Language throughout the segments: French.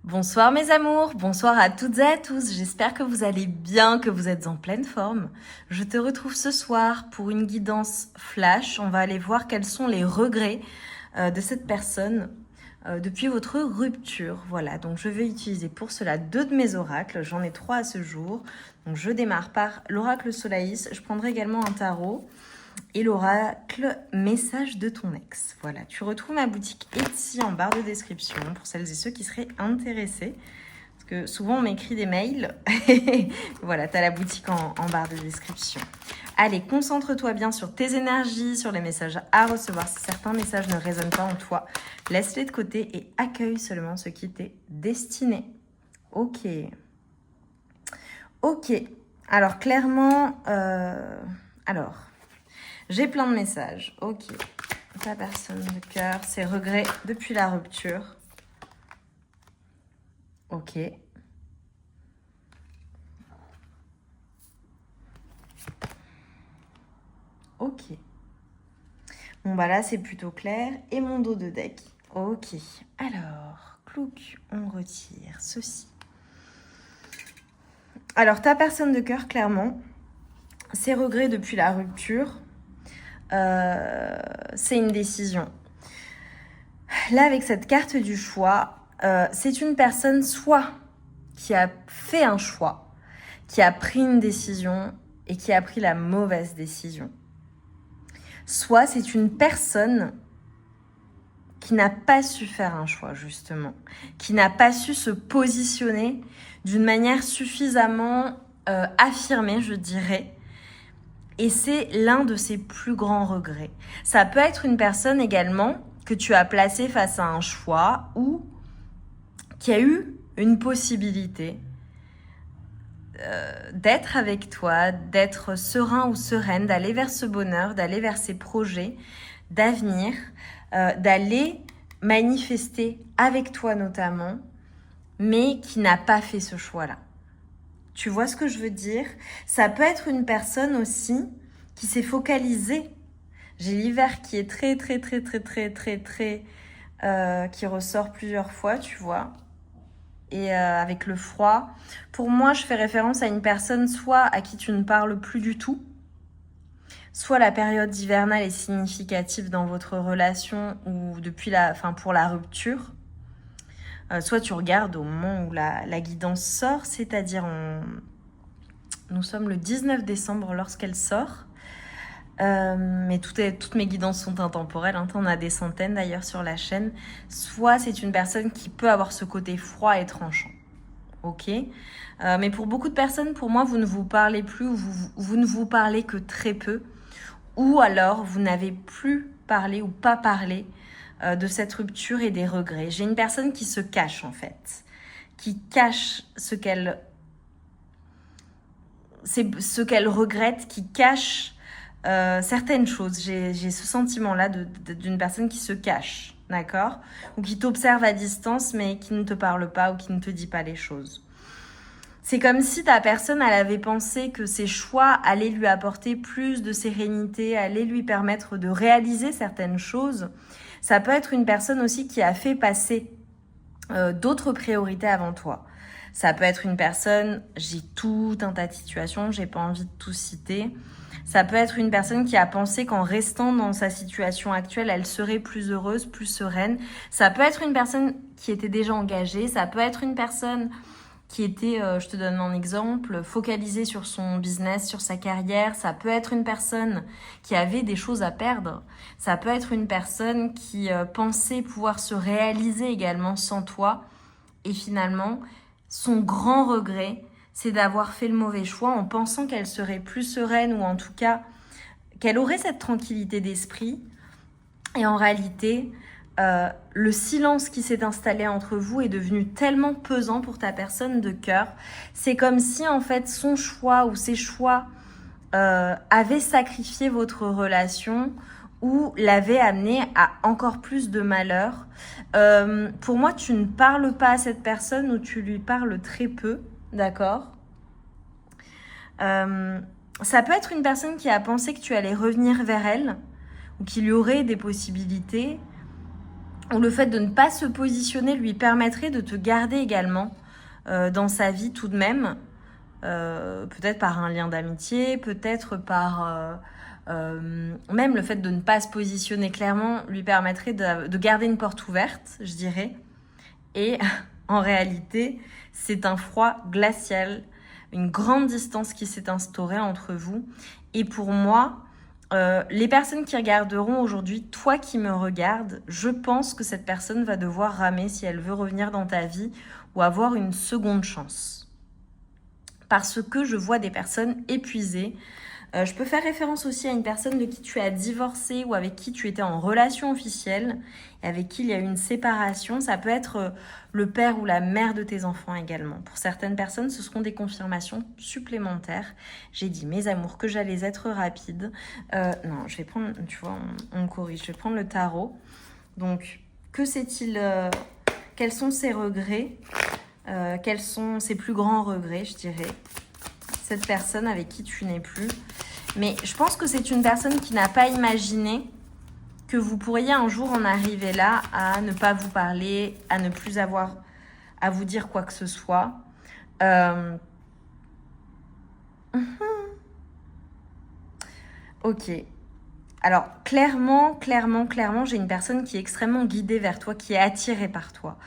Bonsoir mes amours, bonsoir à toutes et à tous, j'espère que vous allez bien, que vous êtes en pleine forme. Je te retrouve ce soir pour une guidance flash, on va aller voir quels sont les regrets de cette personne depuis votre rupture. Voilà, donc je vais utiliser pour cela 2 de mes oracles, j'en ai 3 à ce jour. Donc je démarre par l'oracle Solaïs, je prendrai également un tarot et l'oracle message de ton ex. Voilà, tu retrouves ma boutique Etsy en barre de description pour celles et ceux qui seraient intéressés. Parce que souvent on m'écrit des mails. Voilà, tu as la boutique en barre de description. Allez, concentre-toi bien sur tes énergies, sur les messages à recevoir. Si certains messages ne résonnent pas en toi, laisse-les de côté et accueille seulement ce qui t'est destiné. Ok. Ok. Alors clairement, j'ai plein de messages. Ok. Ta personne de cœur, ses regrets depuis la rupture. Ok. Ok. Bon, bah là, c'est plutôt clair. Et mon dos de deck. Ok. Alors, clouc, on retire ceci. Alors, ta personne de cœur, clairement, ses regrets depuis la rupture, c'est une décision. Là, avec cette carte du choix, c'est une personne soit qui a fait un choix, qui a pris une décision et qui a pris la mauvaise décision. Soit c'est une personne qui n'a pas su faire un choix, justement, qui n'a pas su se positionner d'une manière suffisamment affirmée, je dirais. Et c'est l'un de ses plus grands regrets. Ça peut être une personne également que tu as placée face à un choix ou qui a eu une possibilité d'être avec toi, d'être serein ou sereine, d'aller vers ce bonheur, d'aller vers ses projets d'avenir, d'aller manifester avec toi notamment, mais qui n'a pas fait ce choix-là. Tu vois ce que je veux dire? Ça peut être une personne aussi qui s'est focalisée. J'ai l'hiver qui est très, qui ressort plusieurs fois, tu vois. Et avec le froid, pour moi, je fais référence à une personne soit à qui tu ne parles plus du tout, soit la période hivernale est significative dans votre relation ou pour la rupture. Soit tu regardes au moment où la guidance sort, c'est-à-dire nous sommes le 19 décembre lorsqu'elle sort. Mais toutes mes guidances sont intemporelles, hein. T'en as des centaines d'ailleurs sur la chaîne. Soit c'est une personne qui peut avoir ce côté froid et tranchant. Ok. Mais pour beaucoup de personnes, pour moi, vous ne vous parlez plus ou vous ne vous parlez que très peu. Ou alors, vous n'avez plus parlé ou pas parlé de cette rupture et des regrets. J'ai une personne qui se cache en fait. Qui cache ce qu'elle regrette, qui cache certaines choses. J'ai ce sentiment-là d'une personne qui se cache, d'accord? Ou qui t'observe à distance, mais qui ne te parle pas ou qui ne te dit pas les choses. C'est comme si ta personne, elle avait pensé que ses choix allaient lui apporter plus de sérénité, allaient lui permettre de réaliser certaines choses. Ça peut être une personne aussi qui a fait passer d'autres priorités avant toi. Ça peut être une personne, j'ai tout un tas de situations, j'ai pas envie de tout citer. Ça peut être une personne qui a pensé qu'en restant dans sa situation actuelle, elle serait plus heureuse, plus sereine. Ça peut être une personne qui était déjà engagée. Ça peut être une personne qui était, je te donne un exemple, focalisée sur son business, sur sa carrière. Ça peut être une personne qui avait des choses à perdre. Ça peut être une personne qui pensait pouvoir se réaliser également sans toi. Et finalement, son grand regret, c'est d'avoir fait le mauvais choix en pensant qu'elle serait plus sereine ou en tout cas qu'elle aurait cette tranquillité d'esprit. Et en réalité, le silence qui s'est installé entre vous est devenu tellement pesant pour ta personne de cœur. C'est comme si en fait son choix ou ses choix avaient sacrifié votre relation ou l'avaient amené à encore plus de malheur. Pour moi, tu ne parles pas à cette personne ou tu lui parles très peu, d'accord? Ça peut être une personne qui a pensé que tu allais revenir vers elle ou qu'il y aurait des possibilités. ou le fait de ne pas se positionner lui permettrait de te garder également dans sa vie tout de même, peut-être par un lien d'amitié, peut-être par... même le fait de ne pas se positionner clairement lui permettrait de garder une porte ouverte, je dirais. Et en réalité, c'est un froid glacial, une grande distance qui s'est instaurée entre vous. Et pour moi, les personnes qui regarderont aujourd'hui, toi qui me regardes, je pense que cette personne va devoir ramer si elle veut revenir dans ta vie ou avoir une seconde chance. Parce que je vois des personnes épuisées. Je peux faire référence aussi à une personne de qui tu as divorcé ou avec qui tu étais en relation officielle et avec qui il y a eu une séparation. Ça peut être le père ou la mère de tes enfants également. Pour certaines personnes, ce seront des confirmations supplémentaires. J'ai dit, mes amours, que j'allais être rapide. Non, je vais prendre, tu vois, on corrige. Je vais prendre le tarot. Donc, que s'est-il... quels sont ses regrets quels sont ses plus grands regrets, je dirais. Cette personne avec qui tu n'es plus. Mais je pense que c'est une personne qui n'a pas imaginé que vous pourriez un jour en arriver là à ne pas vous parler, à ne plus avoir à vous dire quoi que ce soit. Ok. Alors, clairement, j'ai une personne qui est extrêmement guidée vers toi, qui est attirée par toi.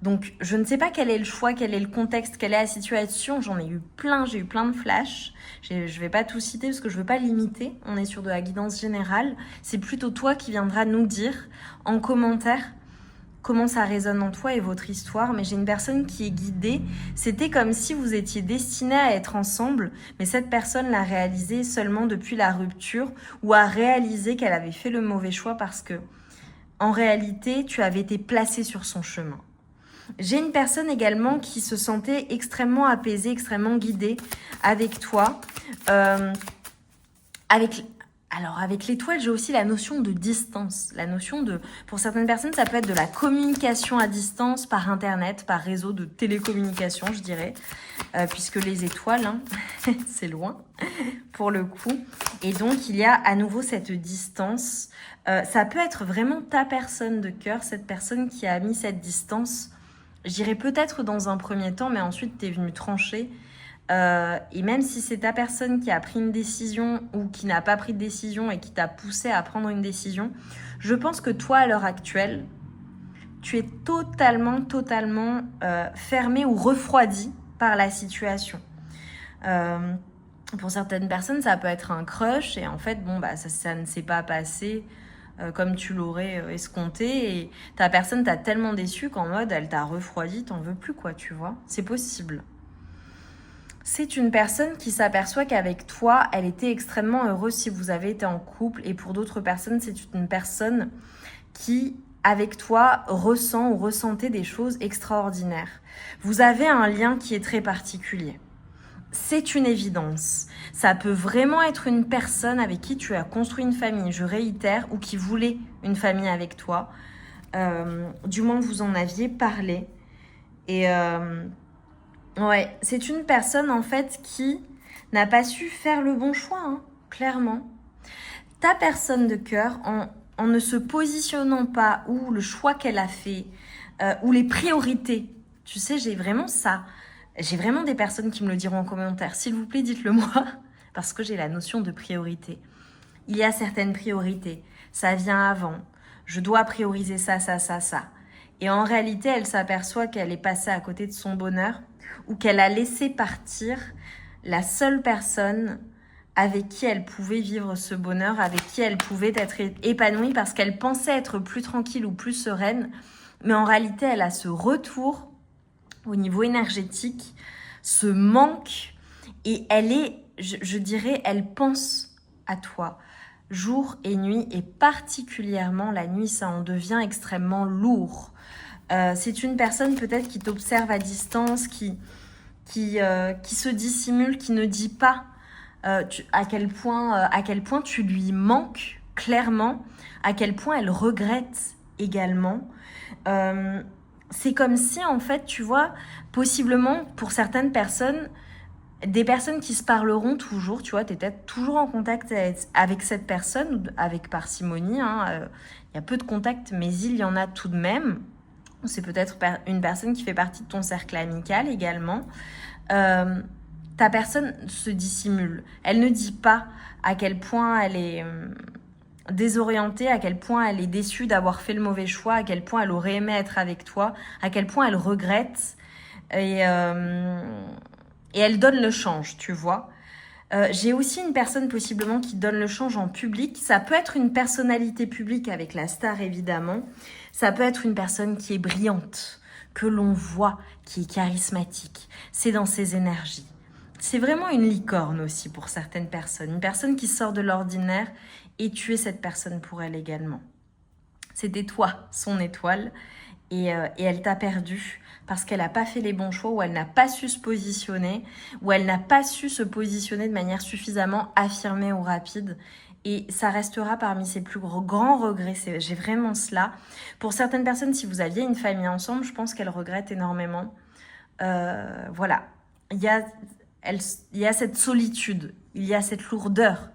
Donc, je ne sais pas quel est le choix, quel est le contexte, quelle est la situation. J'en ai eu plein, j'ai eu plein de flashs. Je ne vais pas tout citer parce que je ne veux pas limiter. On est sur de la guidance générale. C'est plutôt toi qui viendras nous dire en commentaire comment ça résonne en toi et votre histoire. Mais j'ai une personne qui est guidée. C'était comme si vous étiez destinés à être ensemble, mais cette personne l'a réalisé seulement depuis la rupture ou a réalisé qu'elle avait fait le mauvais choix parce que, en réalité, tu avais été placé sur son chemin. J'ai une personne également qui se sentait extrêmement apaisée, extrêmement guidée avec toi. Avec l'étoile, j'ai aussi la notion de distance. La notion de, pour certaines personnes, ça peut être de la communication à distance par Internet, par réseau de télécommunication, je dirais. Puisque les étoiles, hein, c'est loin pour le coup. Et donc, il y a à nouveau cette distance. Ça peut être vraiment ta personne de cœur, cette personne qui a mis cette distance. Je dirais peut-être dans un premier temps, mais ensuite, tu es venu trancher. Et même si c'est ta personne qui a pris une décision ou qui n'a pas pris de décision et qui t'a poussé à prendre une décision, je pense que toi, à l'heure actuelle, tu es totalement fermé ou refroidi par la situation. Pour certaines personnes, ça peut être un crush et en fait, ça ne s'est pas passé comme tu l'aurais escompté et ta personne t'a tellement déçu qu'en mode elle t'a refroidi, t'en veux plus quoi, tu vois. C'est possible. C'est une personne qui s'aperçoit qu'avec toi, elle était extrêmement heureuse si vous avez été en couple et pour d'autres personnes, c'est une personne qui, avec toi, ressent ou ressentait des choses extraordinaires. Vous avez un lien qui est très particulier. C'est une évidence. Ça peut vraiment être une personne avec qui tu as construit une famille, je réitère, ou qui voulait une famille avec toi. Du moins, vous en aviez parlé. Et ouais, c'est une personne en fait qui n'a pas su faire le bon choix, hein, clairement. Ta personne de cœur, en ne se positionnant pas, ou le choix qu'elle a fait, ou les priorités. Tu sais, j'ai vraiment ça. J'ai vraiment des personnes qui me le diront en commentaire. S'il vous plaît, dites-le moi, parce que j'ai la notion de priorité. Il y a certaines priorités. Ça vient avant. Je dois prioriser ça. Et en réalité, elle s'aperçoit qu'elle est passée à côté de son bonheur ou qu'elle a laissé partir la seule personne avec qui elle pouvait vivre ce bonheur, avec qui elle pouvait être épanouie parce qu'elle pensait être plus tranquille ou plus sereine. Mais en réalité, elle a ce retour au niveau énergétique, ce manque, et elle est, je dirais, elle pense à toi jour et nuit, et particulièrement la nuit, ça en devient extrêmement lourd. C'est une personne peut-être qui t'observe à distance, qui se dissimule, qui ne dit pas à quel point tu lui manques clairement, à quel point elle regrette également. C'est comme si, en fait, tu vois, possiblement, pour certaines personnes, Des personnes qui se parleront toujours, tu vois, tu es peut-être toujours en contact avec cette personne, ou avec parcimonie, hein, y a peu de contact, mais il y en a tout de même. C'est peut-être une personne qui fait partie de ton cercle amical également. Ta personne se dissimule. Elle ne dit pas à quel point elle est désorientée, à quel point elle est déçue d'avoir fait le mauvais choix, à quel point elle aurait aimé être avec toi, à quel point elle regrette. Et elle donne le change, tu vois. J'ai aussi une personne possiblement qui donne le change en public. Ça peut être une personnalité publique avec la star évidemment. Ça peut être une personne qui est brillante, que l'on voit, qui est charismatique. C'est dans ses énergies. C'est vraiment une licorne aussi pour certaines personnes. Une personne qui sort de l'ordinaire et tu es cette personne pour elle également. C'était toi, son étoile, et elle t'a perdu parce qu'elle n'a pas fait les bons choix, ou elle n'a pas su se positionner, ou elle n'a pas su se positionner de manière suffisamment affirmée ou rapide. Et ça restera parmi ses plus grands regrets. J'ai vraiment cela. Pour certaines personnes, si vous aviez une famille ensemble, je pense qu'elles regrettent énormément. Voilà. Il y a cette solitude, il y a cette lourdeur,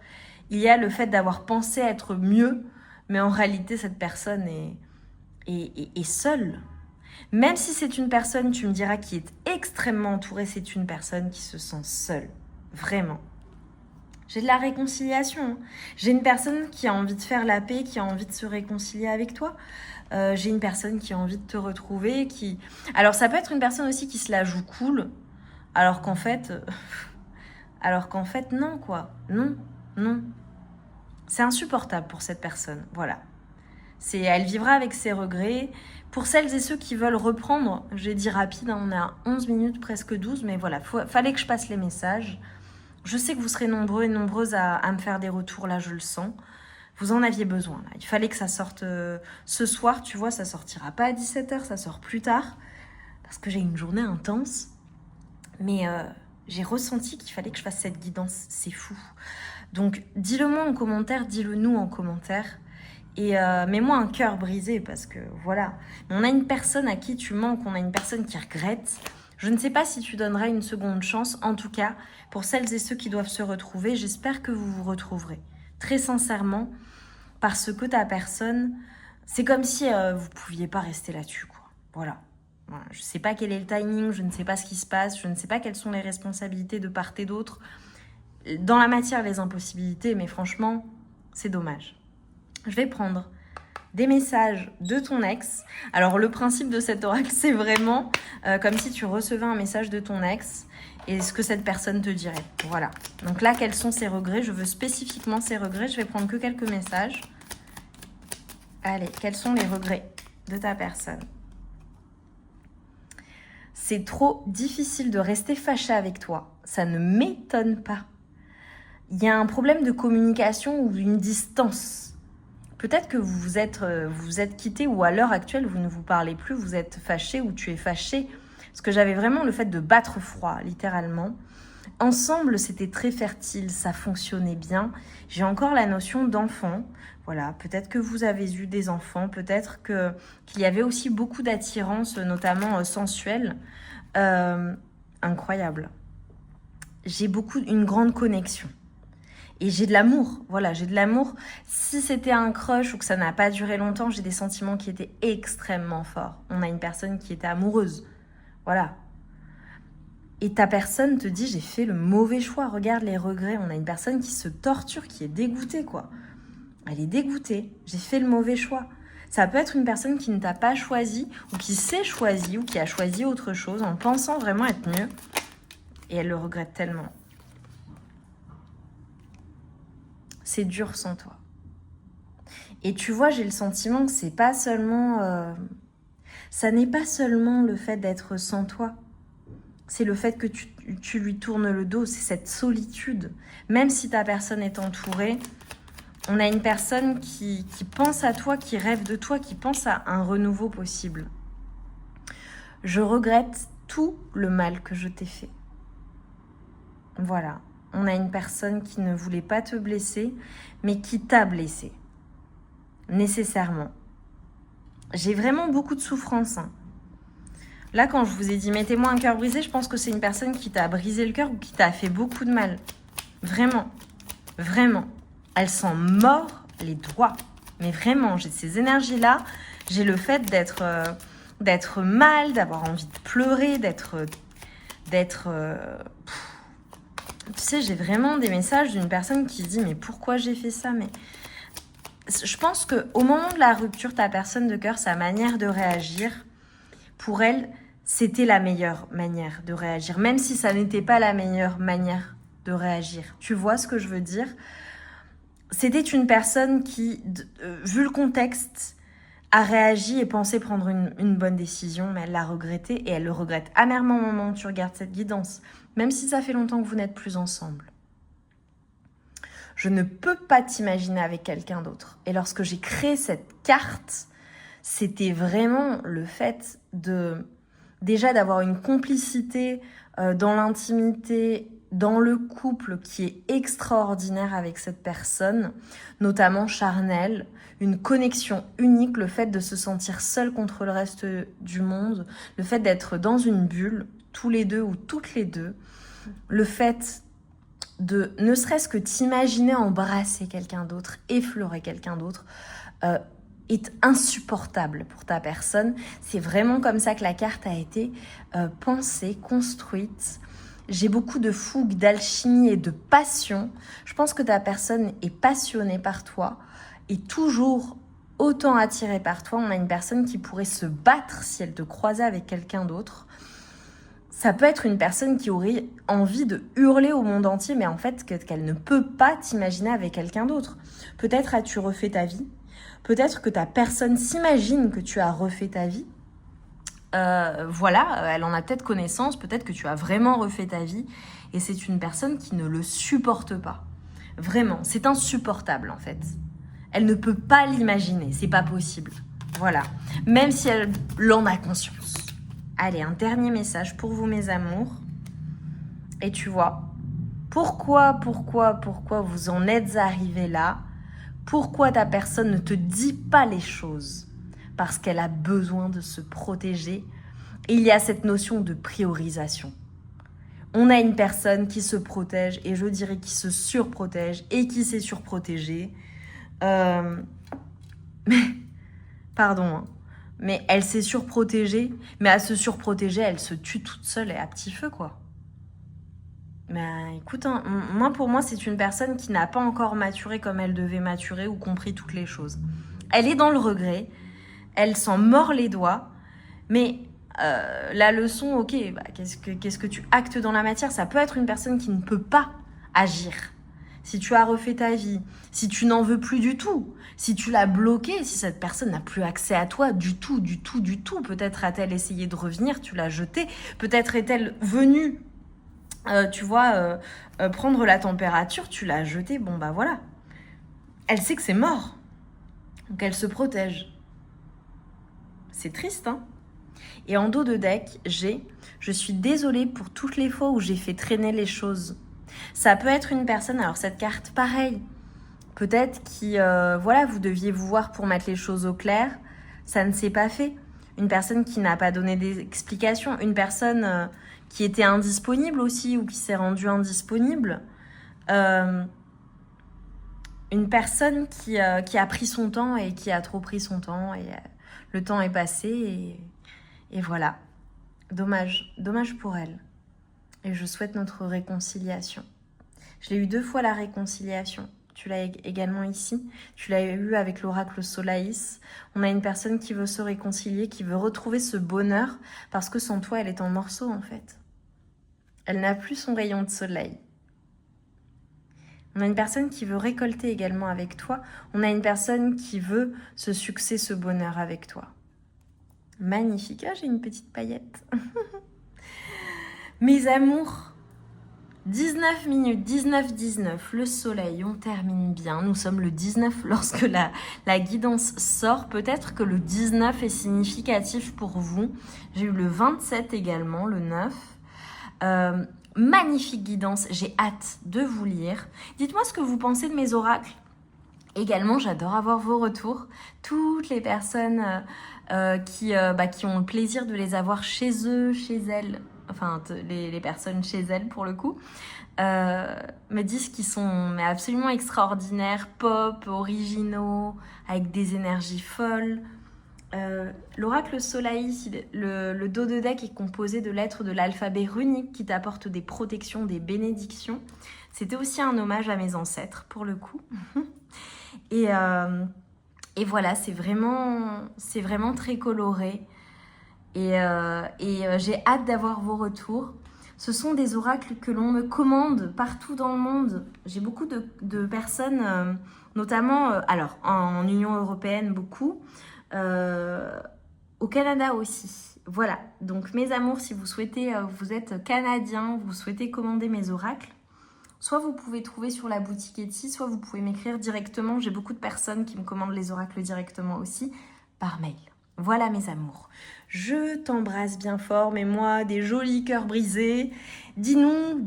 il y a le fait d'avoir pensé être mieux, mais en réalité, cette personne est seule. Même si c'est une personne, tu me diras, qui est extrêmement entourée, c'est une personne qui se sent seule. Vraiment. J'ai de la réconciliation. Hein. J'ai une personne qui a envie de faire la paix, qui a envie de se réconcilier avec toi. J'ai une personne qui a envie de te retrouver. Alors, ça peut être une personne aussi qui se la joue cool, alors qu'en fait... non, quoi. Non, non. C'est insupportable pour cette personne. Voilà. Elle vivra avec ses regrets. Pour celles et ceux qui veulent reprendre, j'ai dit rapide, hein, on est à 11 minutes, presque 12, mais voilà, fallait que je passe les messages. Je sais que vous serez nombreux et nombreuses à me faire des retours, là, je le sens. Vous en aviez besoin, là. Il fallait que ça sorte ce soir, tu vois, ça sortira pas à 17h, ça sort plus tard, parce que j'ai une journée intense. Mais j'ai ressenti qu'il fallait que je fasse cette guidance, c'est fou. Donc, dis-le-moi en commentaire, dis-le nous en commentaire. Et mets-moi un cœur brisé parce que voilà. On a une personne à qui tu manques, on a une personne qui regrette. Je ne sais pas si tu donneras une seconde chance. En tout cas, pour celles et ceux qui doivent se retrouver, j'espère que vous vous retrouverez. Très sincèrement, parce que ta personne, c'est comme si vous ne pouviez pas rester là-dessus, quoi. Voilà. Je ne sais pas quel est le timing, je ne sais pas ce qui se passe, je ne sais pas quelles sont les responsabilités de part et d'autre. Dans la matière, les impossibilités, mais franchement, c'est dommage. Je vais prendre des messages de ton ex. Alors, le principe de cet oracle, c'est vraiment comme si tu recevais un message de ton ex et ce que cette personne te dirait. Voilà. Donc là, quels sont ses regrets? Je veux spécifiquement ses regrets. Je vais prendre que quelques messages. Allez, quels sont les regrets de ta personne? C'est trop difficile de rester fâché avec toi. Ça ne m'étonne pas. Il y a un problème de communication ou une distance. Peut-être que vous vous êtes quittés, ou à l'heure actuelle, vous ne vous parlez plus, vous êtes fâché ou tu es fâché. Parce que j'avais vraiment le fait de battre froid, littéralement. Ensemble, c'était très fertile, ça fonctionnait bien. J'ai encore la notion d'enfant. Voilà, peut-être que vous avez eu des enfants, peut-être qu'il y avait aussi beaucoup d'attirance, notamment sensuelle. Incroyable. J'ai une grande connexion. Et j'ai de l'amour, voilà, j'ai de l'amour. Si c'était un crush ou que ça n'a pas duré longtemps, j'ai des sentiments qui étaient extrêmement forts. On a une personne qui était amoureuse, voilà. Et ta personne te dit, j'ai fait le mauvais choix, regarde les regrets. On a une personne qui se torture, qui est dégoûtée, quoi. Elle est dégoûtée, j'ai fait le mauvais choix. Ça peut être une personne qui ne t'a pas choisi, ou qui s'est choisie, ou qui a choisi autre chose en pensant vraiment être mieux. Et elle le regrette tellement. C'est dur sans toi. Et tu vois, j'ai le sentiment que c'est pas seulement... ça n'est pas seulement le fait d'être sans toi. C'est le fait que tu lui tournes le dos, c'est cette solitude. Même si ta personne est entourée, on a une personne qui pense à toi, qui rêve de toi, qui pense à un renouveau possible. Je regrette tout le mal que je t'ai fait. Voilà. On a une personne qui ne voulait pas te blesser, mais qui t'a blessé. Nécessairement. J'ai vraiment beaucoup de souffrance. Hein. Là, quand je vous ai dit mettez-moi un cœur brisé, je pense que c'est une personne qui t'a brisé le cœur ou qui t'a fait beaucoup de mal. Vraiment. Vraiment. Elle s'en mord les doigts. Mais vraiment, j'ai ces énergies-là. J'ai le fait d'être mal, d'avoir envie de pleurer, tu sais, j'ai vraiment des messages d'une personne qui se dit mais pourquoi j'ai fait ça? Mais je pense qu'au moment de la rupture, ta personne de cœur, sa manière de réagir, pour elle, c'était la meilleure manière de réagir, même si ça n'était pas la meilleure manière de réagir. Tu vois ce que je veux dire? C'était une personne qui, vu le contexte, a réagi et pensait prendre une bonne décision, mais elle l'a regretté et elle le regrette amèrement au moment où tu regardes cette guidance, même si ça fait longtemps que vous n'êtes plus ensemble. Je ne peux pas t'imaginer avec quelqu'un d'autre. Et lorsque j'ai créé cette carte, c'était vraiment le fait déjà d'avoir une complicité dans l'intimité, dans le couple qui est extraordinaire avec cette personne, notamment charnelle, une connexion unique, le fait de se sentir seul contre le reste du monde, le fait d'être dans une bulle, tous les deux ou toutes les deux, le fait de ne serait-ce que t'imaginer embrasser quelqu'un d'autre, effleurer quelqu'un d'autre, est insupportable pour ta personne. C'est vraiment comme ça que la carte a été pensée, construite. J'ai beaucoup de fougue, d'alchimie et de passion. Je pense que ta personne est passionnée par toi et toujours autant attirée par toi. On a une personne qui pourrait se battre si elle te croisait avec quelqu'un d'autre. Ça peut être une personne qui aurait envie de hurler au monde entier, mais en fait qu'elle ne peut pas t'imaginer avec quelqu'un d'autre. Peut-être as-tu refait ta vie. Peut-être que ta personne s'imagine que tu as refait ta vie. Voilà, elle en a peut-être connaissance, peut-être que tu as vraiment refait ta vie et c'est une personne qui ne le supporte pas. Vraiment, c'est insupportable en fait. Elle ne peut pas l'imaginer, c'est pas possible. Voilà, même si elle en a conscience. Allez, un dernier message pour vous mes amours. Et tu vois, pourquoi vous en êtes arrivés là? Pourquoi ta personne ne te dit pas les choses? Parce qu'elle a besoin de se protéger. Et il y a cette notion de priorisation. On a une personne qui se protège, et je dirais qui se surprotège, et qui s'est surprotégée. Pardon, hein. Mais elle s'est surprotégée, mais à se surprotéger, elle se tue toute seule et à petit feu, quoi. Mais écoute, hein, pour moi, c'est une personne qui n'a pas encore maturé comme elle devait maturer ou compris toutes les choses. Elle est dans le regret, elle s'en mord les doigts, mais la leçon, ok, qu'est-ce que tu actes dans la matière? Ça peut être une personne qui ne peut pas agir. Si tu as refait ta vie, si tu n'en veux plus du tout, si tu l'as bloqué, si cette personne n'a plus accès à toi du tout, peut-être a-t-elle essayé de revenir, tu l'as jetée, peut-être est-elle venue, prendre la température, tu l'as jetée, bon bah voilà. Elle sait que c'est mort, donc elle se protège. C'est triste, hein? Et en dos de deck, je suis désolée pour toutes les fois où j'ai fait traîner les choses. Ça peut être une personne, alors cette carte, pareil, peut-être qui, vous deviez vous voir pour mettre les choses au clair, ça ne s'est pas fait. Une personne qui n'a pas donné d'explications, une personne qui était indisponible aussi ou qui s'est rendue indisponible, une personne qui a pris son temps et qui a trop pris son temps et le temps est passé et voilà. Dommage pour elle. Et je souhaite notre réconciliation. Je l'ai eu 2 fois la réconciliation. Tu l'as également ici. Tu l'as eu avec l'oracle Solaïs. On a une personne qui veut se réconcilier, qui veut retrouver ce bonheur parce que sans toi, elle est en morceaux en fait. Elle n'a plus son rayon de soleil. On a une personne qui veut récolter également avec toi. On a une personne qui veut ce succès, ce bonheur avec toi. Magnifique. Ah, j'ai une petite paillette. Mes amours, 19 minutes, 19, le soleil, on termine bien. Nous sommes le 19 lorsque la guidance sort. Peut-être que le 19 est significatif pour vous. J'ai eu le 27 également, le 9. Magnifique guidance, j'ai hâte de vous lire. Dites-moi ce que vous pensez de mes oracles. Également, j'adore avoir vos retours. Toutes les personnes qui ont le plaisir de les avoir chez eux, chez elles, enfin les personnes chez elles pour le coup, me disent qu'ils sont mais absolument extraordinaires, pop, originaux, avec des énergies folles. L'oracle Solaï, le dos de deck est composé de lettres de l'alphabet runique qui t'apportent des protections, des bénédictions. C'était aussi un hommage à mes ancêtres pour le coup. Et voilà, c'est vraiment très coloré. J'ai hâte d'avoir vos retours. Ce sont des oracles que l'on me commande partout dans le monde. J'ai beaucoup de personnes, notamment alors en Union européenne, beaucoup. Au Canada aussi. Voilà, donc mes amours, si vous souhaitez, vous êtes canadien, vous souhaitez commander mes oracles, soit vous pouvez trouver sur la boutique Etsy, soit vous pouvez m'écrire directement. J'ai beaucoup de personnes qui me commandent les oracles directement aussi, par mail. Voilà mes amours. Je t'embrasse bien fort, mets-moi des jolis cœurs brisés. Dis-nous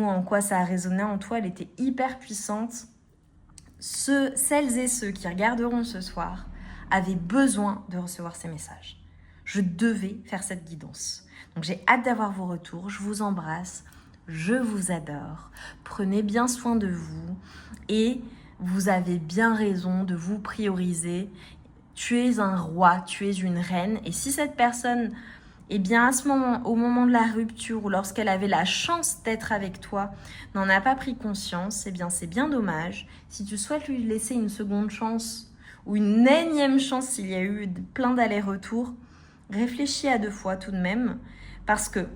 en quoi ça a résonné en toi. Elle était hyper puissante. Celles et ceux qui regarderont ce soir avaient besoin de recevoir ces messages. Je devais faire cette guidance. Donc j'ai hâte d'avoir vos retours. Je vous embrasse. Je vous adore. Prenez bien soin de vous. Et vous avez bien raison de vous prioriser. Tu es un roi, tu es une reine. Et si cette personne, eh bien à ce moment, au moment de la rupture ou lorsqu'elle avait la chance d'être avec toi, n'en a pas pris conscience, eh bien c'est bien dommage. Si tu souhaites lui laisser une seconde chance ou une énième chance s'il y a eu plein d'allers-retours, réfléchis à 2 fois tout de même, parce que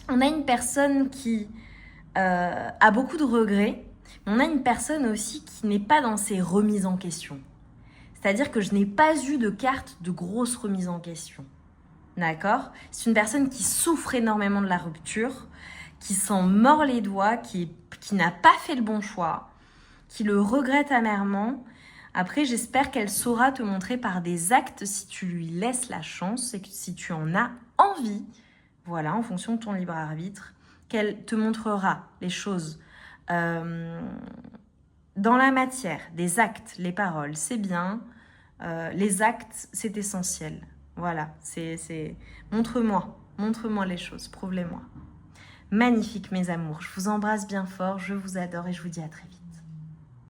on a une personne qui a beaucoup de regrets, mais on a une personne aussi qui n'est pas dans ses remises en question. C'est-à-dire que je n'ai pas eu de carte de grosse remise en question. D'accord ? C'est une personne qui souffre énormément de la rupture, qui s'en mord les doigts, qui n'a pas fait le bon choix, qui le regrette amèrement. Après, j'espère qu'elle saura te montrer par des actes si tu lui laisses la chance et que si tu en as envie, voilà, en fonction de ton libre arbitre, qu'elle te montrera les choses dans la matière, des actes, les paroles, c'est bien. Les actes, c'est essentiel. Voilà, montre-moi les choses, prouve-les-moi. Magnifique mes amours, je vous embrasse bien fort, je vous adore et je vous dis à très vite.